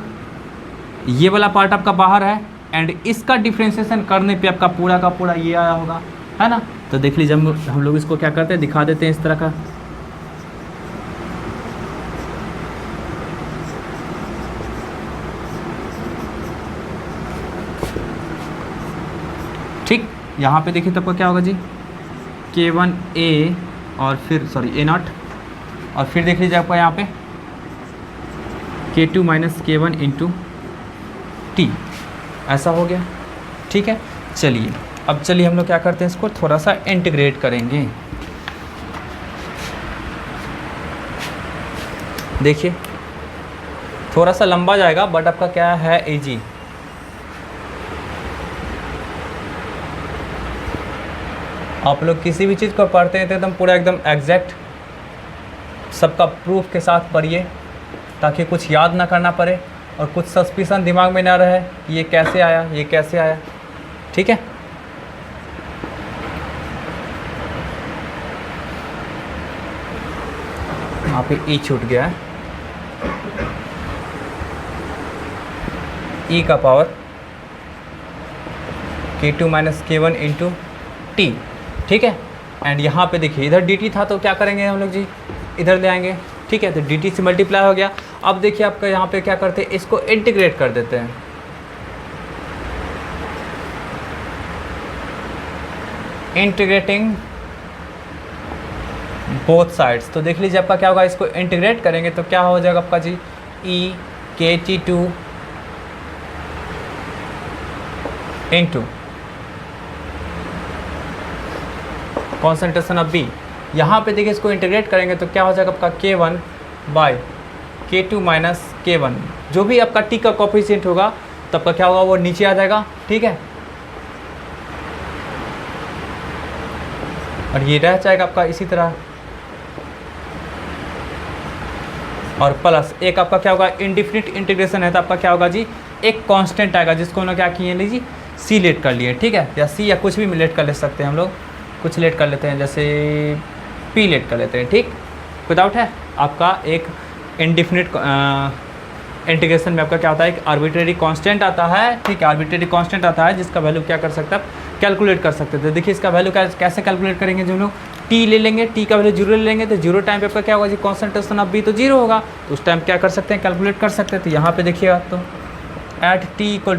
A: ये वाला पार्ट आपका बाहर है एंड इसका डिफ्रेंशिएशन करने पे आपका पूरा का पूरा ये आया होगा, है ना। तो देख लीजिए हम लोग इसको क्या करते हैं, दिखा देते हैं इस तरह का। ठीक, यहाँ पे देखिए तो आपका क्या होगा जी, K1A और फिर सॉरी A0 और फिर देख लीजिए आपका यहाँ पे K2 minus K1 into T, ऐसा हो गया। ठीक है, चलिए अब चलिए हम लोग क्या करते हैं, इसको थोड़ा सा इंटीग्रेट करेंगे। देखिए थोड़ा सा लंबा जाएगा बट आपका क्या है इजी। आप लोग किसी भी चीज़ को पढ़ते हैं तो एकदम पूरा एकदम एग्जैक्ट सबका प्रूफ के साथ पढ़िए, ताकि कुछ याद ना करना पड़े और कुछ सस्पिशन दिमाग में ना रहे कि ये कैसे आया, ये कैसे आया। ठीक है, यहाँ पे ई छूट गया है, ई का power K2 minus K1 into T. ठीक है, एंड यहाँ पे देखिए इधर dt था तो क्या करेंगे हम लोग जी, इधर ले आएंगे। ठीक है, तो dt से मल्टीप्लाई हो गया। अब देखिए आपका यहाँ पे क्या करते हैं, इसको इंटीग्रेट कर देते हैं। इंटीग्रेटिंग बोथ साइड्स, तो देख लीजिए आपका क्या होगा, इसको इंटीग्रेट करेंगे तो क्या हो जाएगा आपका जी, e KT2 into concentration of B. यहाँ पे देखिए इसको इंटीग्रेट करेंगे तो क्या हो जाएगा आपका K1 by K2 minus K1, जो भी आपका टी का कोफिशिएंट होगा तब का क्या होगा, वो नीचे आ जाएगा। ठीक है, और ये रह जाएगा आपका इसी तरह, और प्लस एक आपका क्या होगा, इनडिफिनिट इंटीग्रेशन है तो आपका क्या होगा जी, एक कांस्टेंट आएगा जिसको हम लोग क्या किए लीजिए सी लेट कर लिए। ठीक है, या सी या कुछ भी लेट कर ले सकते हैं हम लोग, कुछ लेट कर लेते हैं जैसे पी लेट कर लेते हैं। ठीक, विदाउट है आपका एक इनडिफिनिट इंटीग्रेशन में आपका क्या होता है, एक आर्बिट्रेरी कांस्टेंट आता है। ठीक है, आर्बिट्रेरी कांस्टेंट आता है जिसका वैल्यू क्या कर सकते हैं आप, कैलकुलेट कर सकते थे। देखिए इसका वैल्यू कैसे कैलकुलेट करेंगे, जो हम लोग टी ले लेंगे, टी का वैल्यू जीरो ले लेंगे तो जीरो टाइम पे आपका क्या होगा जी, कॉन्सेंट्रेशन ऑफ बी तो जीरो होगा, तो उस टाइम क्या कर सकते हैं, कैलकुलेट कर सकते हैं। तो यहाँ पे देखिएगा तो at T equal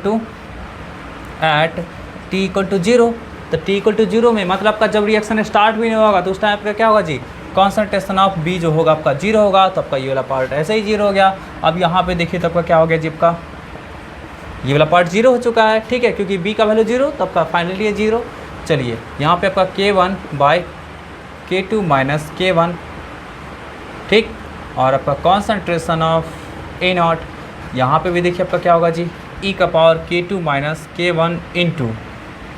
A: to zero, तो टी इक्वल टू जीरो में मतलब आपका जब रिएक्शन स्टार्ट भी नहीं होगा तो उस टाइम आपका क्या होगा जी, कॉन्सेंट्रेशन ऑफ बी जो होगा आपका जीरो होगा, तो आपका ये वाला पार्ट ऐसे ही जीरो हो गया। अब यहाँ पे देखिए तो आपका क्या हो गया जी, आपका ये वाला पार्ट जीरो हो चुका है। ठीक है, क्योंकि बी का वैल्यू जीरो तो आपका फाइनली है जीरो। चलिए यहाँ पे आपका K1 by K2 minus K1, ठीक, और आपका कॉन्सेंट्रेशन ऑफ A0, यहाँ पे भी देखिए आपका क्या होगा जी, ई का power K2 minus K1 into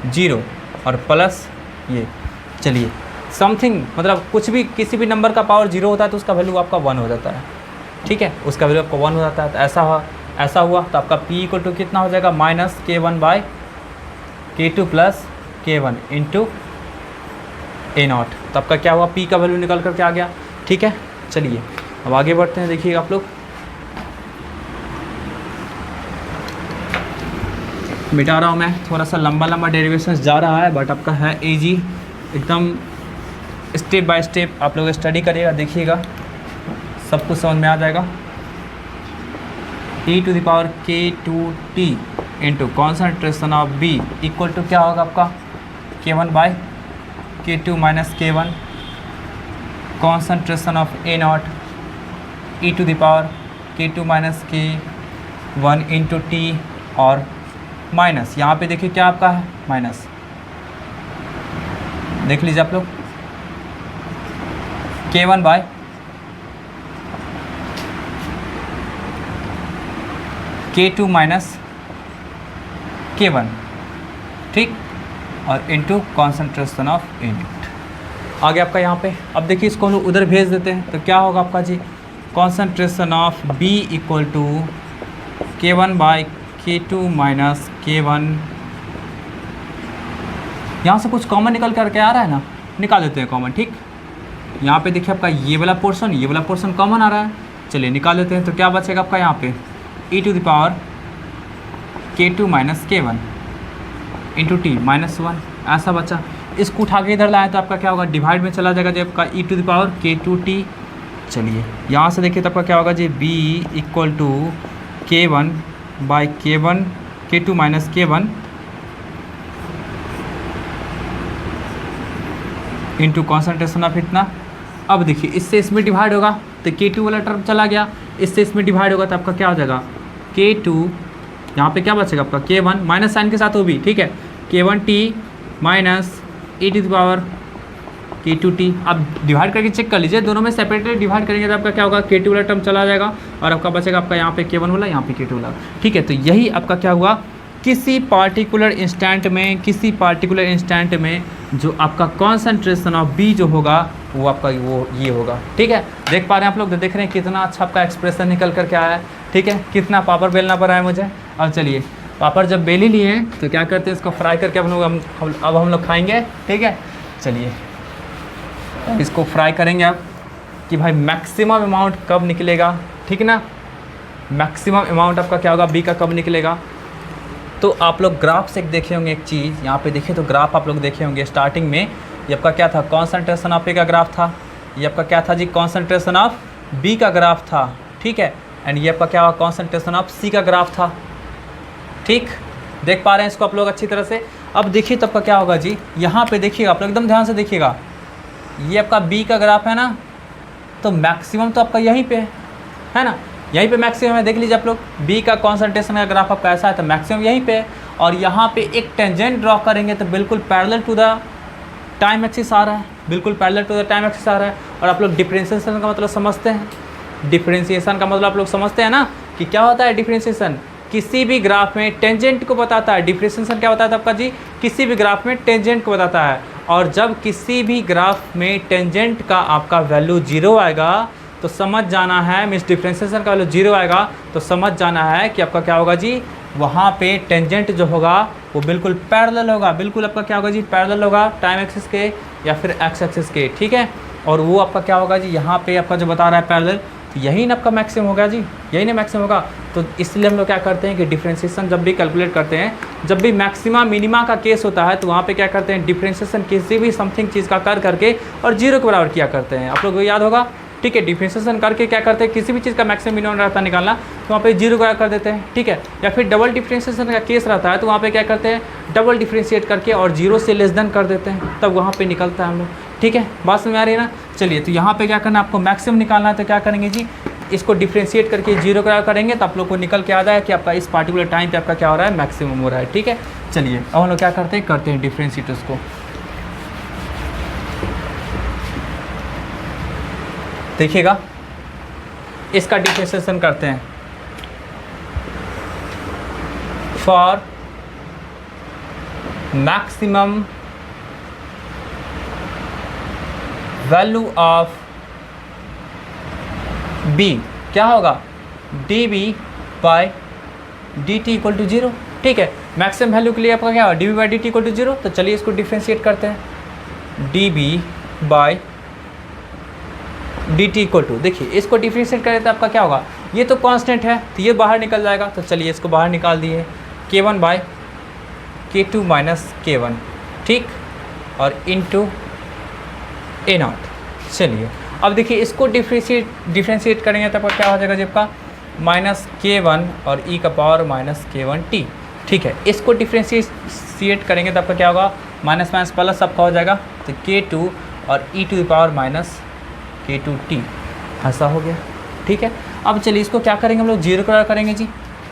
A: zero और प्लस ये। चलिए समथिंग मतलब कुछ भी, किसी भी नंबर का पावर जीरो होता है तो उसका वैल्यू आपका 1 हो जाता है। ठीक है, उसका वैल्यू आपका 1 हो जाता है। तो ऐसा हुआ तो आपका P इक्वल टू कितना हो जाएगा, minus K1 by K2 plus K1 into A0। तो आपका क्या हुआ, P का वैल्यू निकल कर के आ गया। ठीक है, चलिए अब आगे बढ़ते हैं। देखिए आप लोग, मिटा रहा हूँ मैं, थोड़ा सा लंबा डेरिवेशंस जा रहा है बट आपका है इजी, एकदम स्टेप बाय स्टेप आप लोग स्टडी करिएगा, देखिएगा सब कुछ समझ में आ जाएगा। e to the power K2t into concentration of B equal to क्या होगा आपका, K1 by K2 minus K1 concentration of A0 e to the power K2 minus 1 into T और माइनस, यहाँ पे देखिए क्या आपका है माइनस, देख लीजिए आप लोग K1 bye K2 minus K1, ठीक, और इनटू कॉन्सेंट्रेशन ऑफ यूनिट। आगे आपका यहाँ पे, अब देखिए इसको हम लोग उधर भेज देते हैं तो क्या होगा आपका जी, concentration of B equal to K1 by K2 minus K1। यहाँ से कुछ कॉमन निकल करके आ रहा है ना, निकाल देते हैं कॉमन, ठीक। यहाँ पे देखिए आपका ये वाला पोर्शन कॉमन आ रहा है, चलिए निकाल देते हैं। तो क्या बचेगा आपका यहाँ पे e to the power K2 minus K1 into T minus 1, ऐसा बचा। इसको उठा के इधर लाए तो आपका क्या होगा, डिवाइड में चला जाएगा जब आपका e to the power K2t। चलिए यहाँ से देखिए तो आपका क्या होगा जी, b equal to K1 by K2 minus K1 into concentration of इतना। अब देखिए इससे इसमें डिवाइड होगा तो K2 वाला टर्म चला गया, इससे इसमें डिवाइड होगा तो आपका क्या हो जाएगा K2, यहाँ पे क्या बचेगा आपका K1 माइनस साइन के साथ वो भी, ठीक है, K1t minus e to the power K2t। अब डिवाइड करके चेक कर लीजिए, दोनों में सेपरेटली डिवाइड करेंगे तो आपका क्या होगा, K2 वाला टर्म चला जाएगा और आपका बचेगा आपका यहाँ पे K1 वाला, यहाँ पे K2 वाला, ठीक है। तो यही आपका क्या हुआ, किसी पार्टिकुलर इंस्टेंट में जो आपका कॉन्सेंट्रेशन ऑफ B जो होगा वो आपका वो ये होगा, ठीक है। देख पा रहे हैं आप लोग, देख रहे हैं कितना अच्छा आपका एक्सप्रेशन निकल करके आया है, ठीक है। कितना पापड़ बेलना पड़ा है मुझे। अब चलिए पापड़ जब बेल ही लिए हैं तो क्या करते हैं, इसको फ्राई करके हम लोग खाएंगे, ठीक है। चलिए इसको फ्राई करेंगे अब कि भाई मैक्सिमम अमाउंट कब निकलेगा, ठीक ना, मैक्सिमम अमाउंट आपका क्या होगा B का कब निकलेगा। तो आप लोग ग्राफ से देखे होंगे एक चीज़, यहाँ पे देखिए तो ग्राफ आप लोग देखे होंगे, स्टार्टिंग में ये आपका क्या था, कॉन्सेंट्रेशन ऑफ A का ग्राफ था, ये आपका क्या था जी, कॉन्सेंट्रेशन ऑफ B का ग्राफ था, ठीक है। एंड ये आपका क्या हुआ, कॉन्सेंट्रेशन ऑफ C का ग्राफ था, ठीक। देख पा रहे हैं इसको आप लोग अच्छी तरह से। अब देखिए तो आपका क्या होगा जी, यहाँ पे देखिएगा आप लोग एकदम ध्यान से देखिएगा, ये आपका B का ग्राफ है ना, तो मैक्सिमम तो आपका यहीं पे है ना, यहीं पे मैक्सिमम है। देख लीजिए आप लोग, B का कॉन्सेंट्रेशन का ग्राफ आपका ऐसा है तो मैक्सिमम यहीं पे है, और यहाँ पे एक टेंजेंट ड्रॉ करेंगे तो बिल्कुल parallel to the time axis आ रहा है, बिल्कुल parallel to the time axis आ रहा है। और आप लोग डिफरेंशिएशन का मतलब समझते हैं, डिफरेंशिएशन का मतलब आप लोग समझते हैं ना कि क्या होता है डिफरेंशिएशन, किसी भी ग्राफ में टेंजेंट को बताता है। डिफरेंशिएशन क्या बताता है आपका जी, किसी भी ग्राफ में टेंजेंट को बताता है, और जब किसी भी ग्राफ में टेंजेंट का आपका वैल्यू 0 आएगा तो समझ जाना है, मीन्स डिफरेंशिएशन का वैल्यू 0 आएगा तो समझ जाना है कि आपका क्या होगा जी, वहाँ पे टेंजेंट जो होगा वो बिल्कुल पैरेलल होगा, बिल्कुल आपका क्या होगा जी, पैरेलल होगा टाइम एक्सिस के या फिर एक्स एक्सिस के, ठीक है। और वो आपका क्या होगा जी, यहाँ पे आपका जो बता रहा है पैरेलल, तो यही ना आपका मैक्सिमम होगा जी, यही ना मैक्सिमम होगा। तो इसलिए हम लोग क्या करते हैं कि डिफरेंशिएशन जब भी कैलकुलेट करते हैं, जब भी मैक्सिमा मिनिमा का केस होता है तो वहाँ पे क्या करते हैं, डिफरेंशिएशन किसी भी समथिंग चीज़ का कर करके और 0 के बराबर किया करते हैं। आप लोग को याद होगा, ठीक है। डिफरेंशिएशन करके क्या करते हैं, किसी भी चीज़ का मैक्सिमम मिनिमम रहता है निकालना तो वहाँ पे 0 कर देते हैं, ठीक है। या फिर डबल डिफरेंशिएशन का केस रहता है तो वहाँ पे क्या करते हैं, डबल डिफरेंशिएट करके और 0 से लेस देन कर देते हैं, तब वहाँ पे निकलता है हम लोग, ठीक है। बात समझ आ रही है ना। चलिए तो यहाँ पे क्या करना है, आपको मैक्सिमम निकालना है तो क्या करेंगे जी, इसको डिफरेंशिएट करके 0 करेंगे तो आप लोग को निकल के आ जाए कि आपका इस पार्टिकुलर टाइम पे आपका क्या हो रहा है, मैक्सिमम हो रहा है, ठीक है। चलिए अब हम लोग क्या करते हैं डिफरेंशिएट उसको। देखिएगा इसका डिफरेंशिएशन करते हैं, for maximum value of B क्या होगा, dB by dt equal to 0, ठीक है। मैक्सिमम वैल्यू के लिए आपका क्या होगा, dB by dt equal to 0। तो चलिए इसको डिफरेंशिएट करते हैं, dB by dt equal to, देखिए इसको डिफरेंशिएट करें तो आपका क्या होगा, ये तो कांस्टेंट है तो ये बाहर निकल जाएगा, तो चलिए इसको बाहर निकाल दिए, K1 by K2 minus K1, ठीक, और इनटू A0। चलिए अब देखिए इसको डिफरेंशिएट करेंगे तो आपका क्या हो जाएगा जी, आपका माइनस K1 और e का पावर माइनस K1t, ठीक है। इसको डिफरेंशिएट करेंगे तो आपका क्या होगा, माइनस माइनस प्लस आपका हो जाएगा तो K2 और e to the power minus K2t, ऐसा हो गया, ठीक है। अब चलिए इसको क्या करेंगे हम लोग, 0 करेंगे जी,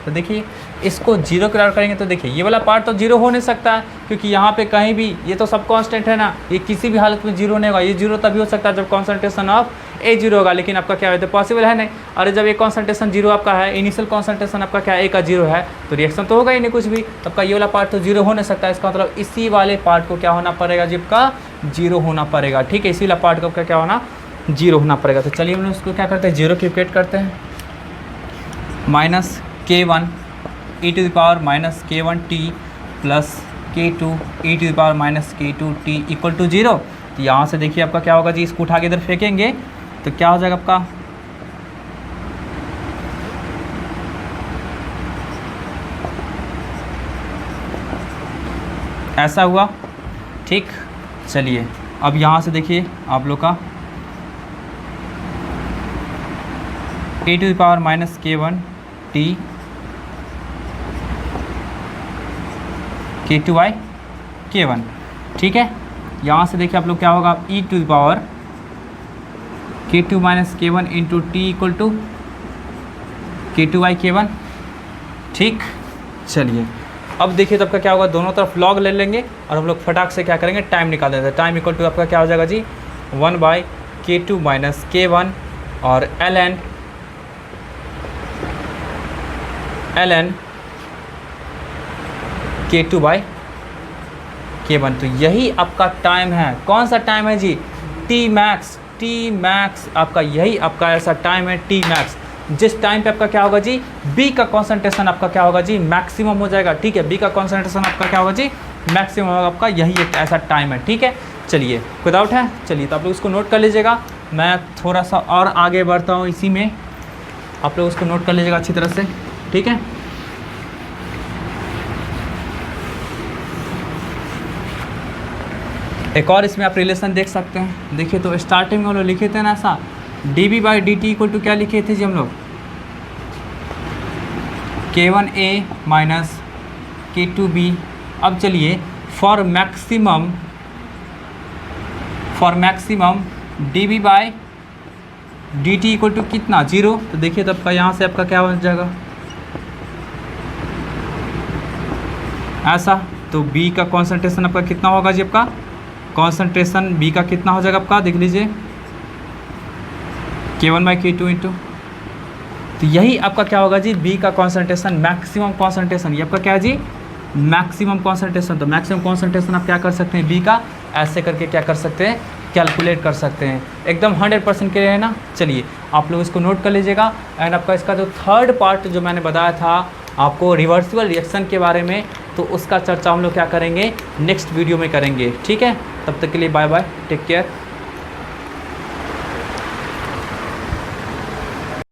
A: तो देखिए इसको जीरो के बराबर करेंगे तो देखिए ये वाला पार्ट तो जीरो हो नहीं सकता है, क्योंकि यहाँ पे कहीं भी ये तो सब कांस्टेंट है ना, ये किसी भी हालत में जीरो नहीं होगा। ये जीरो तभी हो सकता है जब कॉन्सेंट्रेशन ऑफ ए जीरो होगा, लेकिन आपका क्या है तो पॉसिबल है नहीं। और जब ये कॉन्सेंट्रेशन जीरो आपका है, इनिशियल कॉन्सेंट्रेशन आपका क्या है ए का जीरो है, तो रिएक्शन तो होगा ही नहीं कुछ भी, तब का ये वाला पार्ट तो जीरो हो नहीं सकता। इसका मतलब इसी वाले पार्ट को क्या होना पड़ेगा जी, आपका जीरो होना पड़ेगा। ठीक है, इसी वाला पार्ट को क्या होना, जीरो होना पड़ेगा। तो चलिए हम लोग उसको क्या करते हैं, जीरो की इक्वेट करते हैं। Minus k1 e to the power minus k1 t plus k2 e to the power minus k2 t equal to zero. तो यहाँ से देखिए आपका क्या होगा जी, इसको उठा के इधर फेंकेंगे तो क्या हो जाएगा आपका, ऐसा हुआ। ठीक, चलिए अब यहाँ से देखिए आप लोग का e to the power minus k1 t k2 k1। ठीक है, यहाँ से देखिए आप लोग क्या होगा, e to the power k2 minus k1 into T equal to k2 k1। ठीक, चलिए अब देखिए तब का क्या होगा, दोनों तरफ लॉग ले लेंगे और हम लोग फटाक से क्या करेंगे, टाइम निकाल देंगे। टाइम इक्वल टू आपका क्या हो जाएगा जी, 1/k2 माइनस k1 और ln k2 k1। तो यही आपका टाइम है। कौन सा टाइम है जी, टी मैक्स आपका, यही आपका ऐसा टाइम है टी मैक्स, जिस टाइम पे आपका क्या होगा जी, बी का कॉन्सेंट्रेशन आपका क्या होगा जी, मैक्सिमम हो जाएगा। ठीक है, बी का कॉन्सेंट्रेशन आपका क्या होगा जी, मैक्सिमम होगा आपका, यही एक ऐसा टाइम है। ठीक है, चलिए कोई डाउट है, चलिए तो आप लोग इसको नोट कर लीजिएगा। मैं थोड़ा सा और आगे बढ़ता हूँ, इसी में आप लोग उसको नोट कर लीजिएगा अच्छी तरह से। ठीक है, एक और इसमें आप रिलेशन देख सकते हैं। देखिए तो स्टार्टिंग में हम लोग लिखे थे ना ऐसा, dB/dt इक्वल टू क्या लिखे थे जी हम लोग, k1a माइनस k2b। अब चलिए for maximum dB/dt equal to कितना, जीरो। तो देखिए तब का यहाँ से आपका क्या हो जाएगा, ऐसा। तो b का कॉन्सेंट्रेशन आपका कितना होगा जी, आपका कॉन्सेंट्रेशन b का कितना हो जाएगा आपका, देख लीजिए k1/k2 इंटू, तो यही आपका क्या होगा जी, b का कॉन्सेंट्रेशन, मैक्सिमम कॉन्सेंट्रेशन। ये आपका क्या है जी, मैक्सिमम कॉन्सेंट्रेशन। तो मैक्सिमम कॉन्सेंट्रेशन आप क्या कर सकते हैं, b का ऐसे करके क्या कर सकते हैं, कैलकुलेट कर सकते हैं। एकदम 100% के लिए है ना। चलिए आप लोग इसको नोट कर लीजिएगा। एंड आपका इसका जो थर्ड पार्ट जो मैंने बताया था आपको रिवर्सिबल रिएक्शन के बारे में, तो उसका चर्चा हम लोग क्या करेंगे, नेक्स्ट वीडियो में करेंगे। ठीक है, तब तक के लिए बाय बाय, टेक केयर।